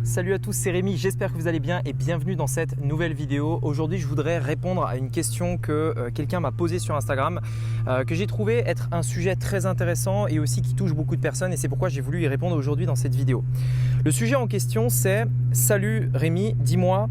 Salut à tous, c'est Rémi, j'espère que vous allez bien et bienvenue dans cette nouvelle vidéo. Aujourd'hui, je voudrais répondre à une question que quelqu'un m'a posée sur Instagram, que j'ai trouvé être un sujet très intéressant et aussi qui touche beaucoup de personnes, et c'est pourquoi j'ai voulu y répondre aujourd'hui dans cette vidéo. Le sujet en question, c'est « Salut Rémi, dis-moi,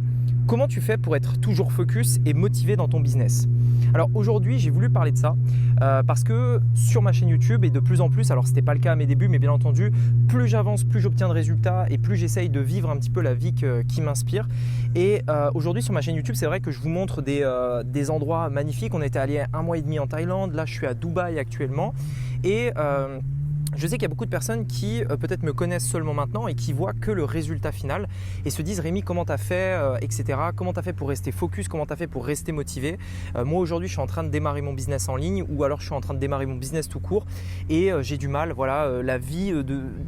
comment tu fais pour être toujours focus et motivé dans ton business ?» Alors aujourd'hui, j'ai voulu parler de ça parce que sur ma chaîne YouTube et de plus en plus, alors ce n'était pas le cas à mes débuts, mais bien entendu, plus j'avance, plus j'obtiens de résultats et plus j'essaye de vivre un petit peu la vie qui m'inspire. Et aujourd'hui sur ma chaîne YouTube, c'est vrai que je vous montre des endroits magnifiques. On était allé 1 mois et demi en Thaïlande, là je suis à Dubaï actuellement et je sais qu'il y a beaucoup de personnes qui peut-être me connaissent seulement maintenant et qui voient que le résultat final et se disent « Rémi, comment tu as fait etc. Comment tu as fait pour rester focus, comment tu as fait pour rester motivé ?» Moi aujourd'hui, je suis en train de démarrer mon business en ligne ou alors je suis en train de démarrer mon business tout court et j'ai du mal. Voilà, la vie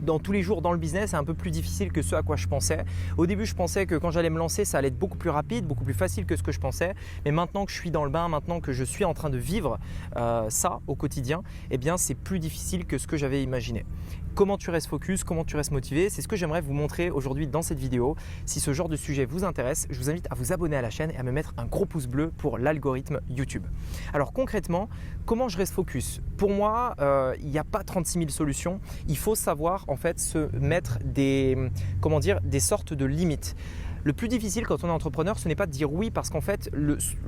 dans tous les jours dans le business est un peu plus difficile que ce à quoi je pensais. Au début, je pensais que quand j'allais me lancer, ça allait être beaucoup plus rapide, beaucoup plus facile que ce que je pensais. Mais maintenant que je suis dans le bain, maintenant que je suis en train de vivre ça au quotidien, eh bien c'est plus difficile que ce que j'avais imaginé. Comment tu restes focus, comment tu restes motivé, c'est ce que j'aimerais vous montrer aujourd'hui dans cette vidéo. Si ce genre de sujet vous intéresse, je vous invite à vous abonner à la chaîne et à me mettre un gros pouce bleu pour l'algorithme YouTube. Alors concrètement, comment je reste focus? Pour moi, il n'y a pas 36 000 solutions. Il faut savoir en fait se mettre des sortes de limites. Le plus difficile quand on est entrepreneur, ce n'est pas de dire oui parce qu'en fait,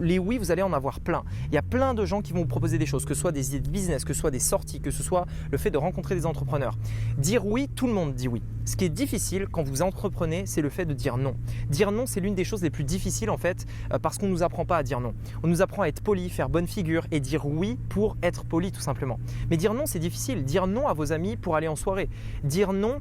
les oui, vous allez en avoir plein. Il y a plein de gens qui vont vous proposer des choses, que ce soit des idées de business, que ce soit des sorties, que ce soit le fait de rencontrer des entrepreneurs. Dire oui, tout le monde dit oui. Ce qui est difficile quand vous entreprenez, c'est le fait de dire non. Dire non, c'est l'une des choses les plus difficiles en fait parce qu'on ne nous apprend pas à dire non. On nous apprend à être poli, faire bonne figure et dire oui pour être poli tout simplement. Mais dire non, c'est difficile. Dire non à vos amis pour aller en soirée. Dire non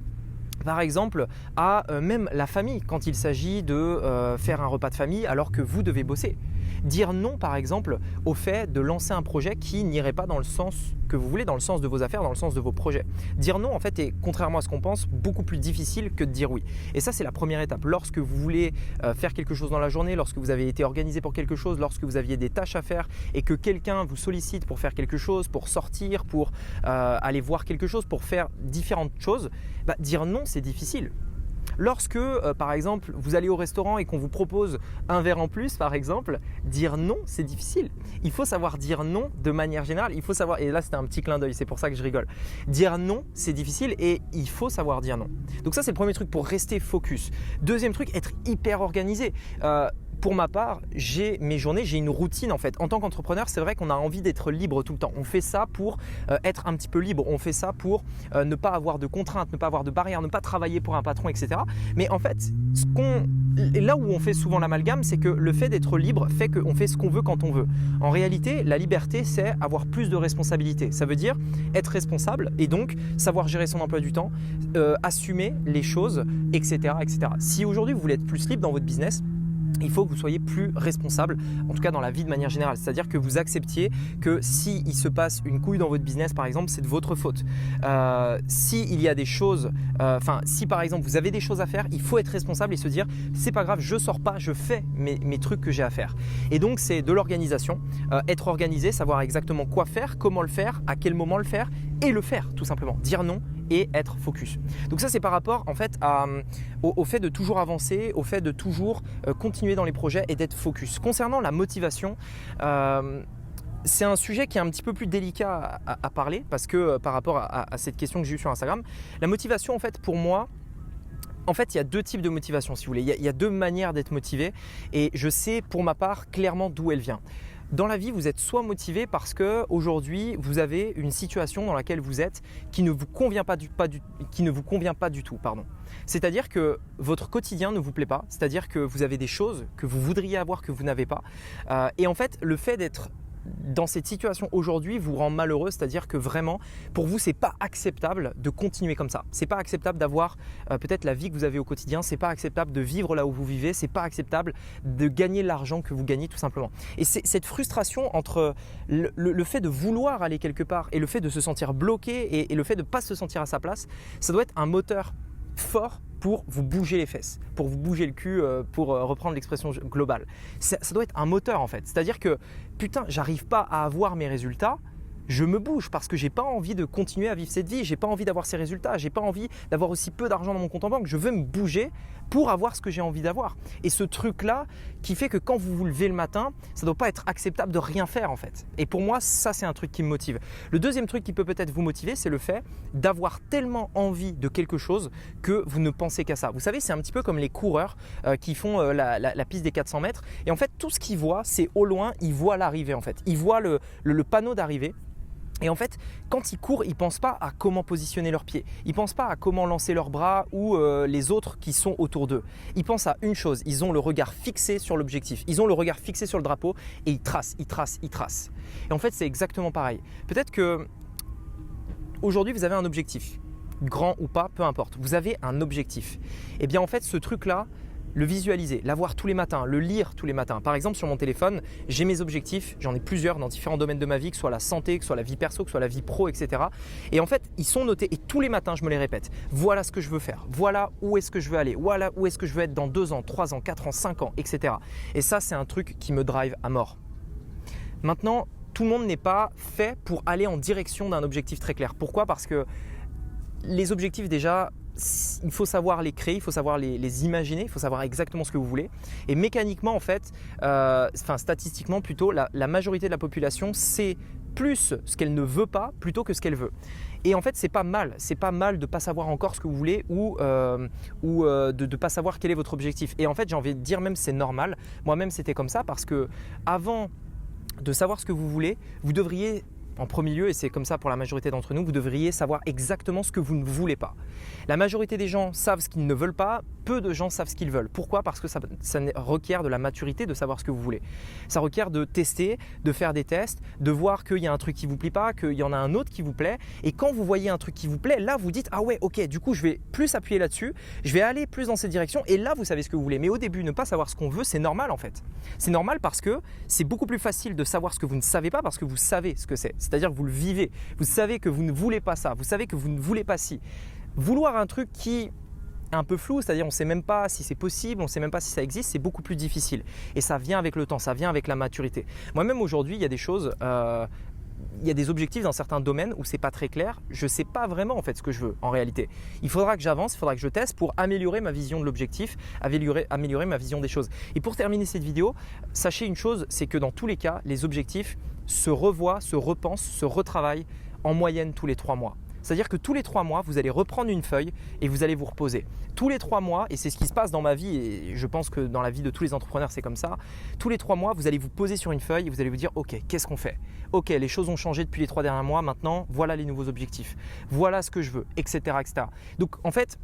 par exemple à même la famille quand il s'agit de faire un repas de famille alors que vous devez bosser. Dire non par exemple au fait de lancer un projet qui n'irait pas dans le sens que vous voulez, dans le sens de vos affaires, dans le sens de vos projets. Dire non en fait est, contrairement à ce qu'on pense, beaucoup plus difficile que de dire oui. Et ça c'est la première étape. Lorsque vous voulez faire quelque chose dans la journée, lorsque vous avez été organisé pour quelque chose, lorsque vous aviez des tâches à faire et que quelqu'un vous sollicite pour faire quelque chose, pour sortir, pour aller voir quelque chose, pour faire différentes choses, dire non c'est difficile. Lorsque, par exemple, vous allez au restaurant et qu'on vous propose un verre en plus, par exemple, dire non, c'est difficile. Il faut savoir dire non de manière générale. Il faut savoir, et là c'était un petit clin d'œil, c'est pour ça que je rigole. Dire non, c'est difficile et il faut savoir dire non. Donc ça, c'est le premier truc pour rester focus. Deuxième truc, être hyper organisé. Pour ma part, j'ai mes journées, j'ai une routine en fait. En tant qu'entrepreneur, c'est vrai qu'on a envie d'être libre tout le temps. On fait ça pour être un petit peu libre. On fait ça pour ne pas avoir de contraintes, ne pas avoir de barrières, ne pas travailler pour un patron, etc. Mais en fait, là où on fait souvent l'amalgame, c'est que le fait d'être libre fait qu'on fait ce qu'on veut quand on veut. En réalité, la liberté, c'est avoir plus de responsabilités. Ça veut dire être responsable et donc savoir gérer son emploi du temps, assumer les choses, etc., etc. Si aujourd'hui, vous voulez être plus libre dans votre business, il faut que vous soyez plus responsable, en tout cas dans la vie de manière générale. C'est-à-dire que vous acceptiez que s'il se passe une couille dans votre business, par exemple, c'est de votre faute. S'il y a des choses, si par exemple vous avez des choses à faire, il faut être responsable et se dire c'est pas grave, je sors pas, je fais mes trucs que j'ai à faire. Et donc c'est de l'organisation, être organisé, savoir exactement quoi faire, comment le faire, à quel moment le faire et le faire tout simplement. Dire non et être focus. Donc ça c'est par rapport en fait au fait de toujours avancer, au fait de toujours continuer dans les projets et d'être focus. Concernant la motivation, c'est un sujet qui est un petit peu plus délicat à parler parce que par rapport à cette question que j'ai eue sur Instagram, la motivation en fait pour moi, en fait, il y a deux types de motivation si vous voulez. Il y a deux manières d'être motivé et je sais pour ma part clairement d'où elle vient. Dans la vie, vous êtes soit motivé parce qu'aujourd'hui, vous avez une situation dans laquelle vous êtes qui ne vous convient pas du tout. C'est-à-dire que votre quotidien ne vous plaît pas, c'est-à-dire que vous avez des choses que vous voudriez avoir que vous n'avez pas. Et en fait, le fait d'être dans cette situation aujourd'hui vous rend malheureux, c'est-à-dire que vraiment pour vous c'est pas acceptable de continuer comme ça. C'est pas acceptable d'avoir peut-être la vie que vous avez au quotidien, c'est pas acceptable de vivre là où vous vivez, c'est pas acceptable de gagner l'argent que vous gagnez tout simplement. Et c'est cette frustration entre le fait de vouloir aller quelque part et le fait de se sentir bloqué et le fait de ne pas se sentir à sa place, ça doit être un moteur fort pour vous bouger les fesses, pour vous bouger le cul, pour reprendre l'expression globale. Ça doit être un moteur en fait. C'est-à-dire que putain, j'arrive pas à avoir mes résultats, je me bouge parce que j'ai pas envie de continuer à vivre cette vie, j'ai pas envie d'avoir ces résultats, j'ai pas envie d'avoir aussi peu d'argent dans mon compte en banque, je veux me bouger pour avoir ce que j'ai envie d'avoir. Et ce truc-là qui fait que quand vous vous levez le matin, ça ne doit pas être acceptable de rien faire en fait. Et pour moi, ça c'est un truc qui me motive. Le deuxième truc qui peut peut-être vous motiver, c'est le fait d'avoir tellement envie de quelque chose que vous ne pensez qu'à ça. Vous savez, c'est un petit peu comme les coureurs qui font la piste des 400 mètres. Et en fait, tout ce qu'ils voient, c'est au loin, ils voient l'arrivée en fait. Ils voient le panneau d'arrivée. Et en fait, quand ils courent, ils ne pensent pas à comment positionner leurs pieds. Ils ne pensent pas à comment lancer leurs bras ou les autres qui sont autour d'eux. Ils pensent à une chose, ils ont le regard fixé sur l'objectif. Ils ont le regard fixé sur le drapeau et ils tracent, ils tracent, ils tracent. Et en fait, c'est exactement pareil. Peut-être que aujourd'hui, vous avez un objectif, grand ou pas, peu importe. Vous avez un objectif. Et bien en fait, ce truc-là, le visualiser, l'avoir tous les matins, le lire tous les matins. Par exemple, sur mon téléphone, j'ai mes objectifs, j'en ai plusieurs dans différents domaines de ma vie, que ce soit la santé, que ce soit la vie perso, que ce soit la vie pro, etc. Et en fait, ils sont notés et tous les matins, je me les répète. Voilà ce que je veux faire, voilà où est-ce que je veux aller, voilà où est-ce que je veux être dans 2 ans, 3 ans, 4 ans, 5 ans, etc. Et ça, c'est un truc qui me drive à mort. Maintenant, tout le monde n'est pas fait pour aller en direction d'un objectif très clair. Pourquoi ? Parce que les objectifs déjà, il faut savoir les créer, il faut savoir les imaginer, il faut savoir exactement ce que vous voulez. Et mécaniquement en fait, statistiquement plutôt, la majorité de la population sait plus ce qu'elle ne veut pas plutôt que ce qu'elle veut. Et en fait, c'est pas mal de ne pas savoir encore ce que vous voulez ou de ne pas savoir quel est votre objectif. Et en fait, j'ai envie de dire même c'est normal. Moi-même, c'était comme ça parce que avant de savoir ce que vous voulez, vous devriez en premier lieu, et c'est comme ça pour la majorité d'entre nous, vous devriez savoir exactement ce que vous ne voulez pas. La majorité des gens savent ce qu'ils ne veulent pas, peu de gens savent ce qu'ils veulent. Pourquoi ? Parce que ça requiert de la maturité de savoir ce que vous voulez. Ça requiert de tester, de faire des tests, de voir qu'il y a un truc qui ne vous plaît pas, qu'il y en a un autre qui vous plaît. Et quand vous voyez un truc qui vous plaît, là vous dites « Ah ouais, ok, du coup je vais plus appuyer là-dessus, je vais aller plus dans cette direction » et là vous savez ce que vous voulez. Mais au début, ne pas savoir ce qu'on veut, c'est normal en fait. C'est normal parce que c'est beaucoup plus facile de savoir ce que vous ne savez pas parce que vous savez ce que c'est. C'est-à-dire que vous le vivez, vous savez que vous ne voulez pas ça, vous savez que vous ne voulez pas ci. Vouloir un truc qui est un peu flou, c'est-à-dire on ne sait même pas si c'est possible, on ne sait même pas si ça existe, c'est beaucoup plus difficile. Et ça vient avec le temps, ça vient avec la maturité. Moi-même aujourd'hui, il y a des choses, il y a des objectifs dans certains domaines où c'est pas très clair. Je ne sais pas vraiment en fait ce que je veux en réalité. Il faudra que j'avance, il faudra que je teste pour améliorer ma vision de l'objectif, améliorer ma vision des choses. Et pour terminer cette vidéo, sachez une chose, c'est que dans tous les cas, les objectifs se revoient, se repensent, se retravaillent en moyenne tous les 3 mois. C'est-à-dire que tous les 3 mois, vous allez reprendre une feuille et vous allez vous reposer. Tous les 3 mois, et c'est ce qui se passe dans ma vie et je pense que dans la vie de tous les entrepreneurs, c'est comme ça. Tous les 3 mois, vous allez vous poser sur une feuille et vous allez vous dire « Ok, qu'est-ce qu'on fait ? Ok, les choses ont changé depuis les 3 derniers mois, maintenant, voilà les nouveaux objectifs. Voilà ce que je veux, etc. etc. » Donc en fait,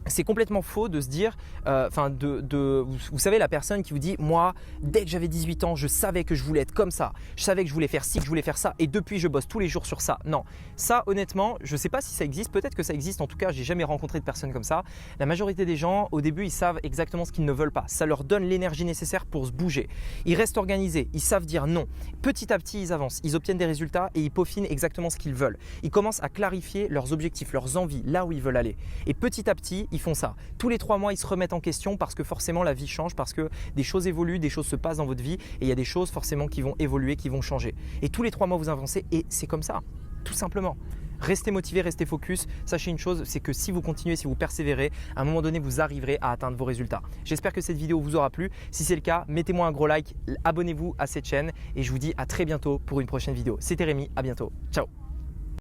c'est complètement faux de se dire, vous savez la personne qui vous dit « Moi, dès que j'avais 18 ans, je savais que je voulais être comme ça. Je savais que je voulais faire ci, que je voulais faire ça et depuis je bosse tous les jours sur ça. » Non, ça honnêtement, je ne sais pas si ça existe, peut-être que ça existe, en tout cas, je n'ai jamais rencontré de personne comme ça. La majorité des gens, au début, ils savent exactement ce qu'ils ne veulent pas. Ça leur donne l'énergie nécessaire pour se bouger. Ils restent organisés, ils savent dire non. Petit à petit, ils avancent, ils obtiennent des résultats et ils peaufinent exactement ce qu'ils veulent. Ils commencent à clarifier leurs objectifs, leurs envies, là où ils veulent aller. Et petit à petit, ils font ça. Tous les 3 mois, ils se remettent en question parce que forcément la vie change, parce que des choses évoluent, des choses se passent dans votre vie et il y a des choses forcément qui vont évoluer, qui vont changer. Et tous les 3 mois, vous avancez et c'est comme ça, tout simplement. Restez motivé, restez focus. Sachez une chose, c'est que si vous continuez, si vous persévérez, à un moment donné, vous arriverez à atteindre vos résultats. J'espère que cette vidéo vous aura plu. Si c'est le cas, mettez-moi un gros like, abonnez-vous à cette chaîne et je vous dis à très bientôt pour une prochaine vidéo. C'était Rémi, à bientôt. Ciao.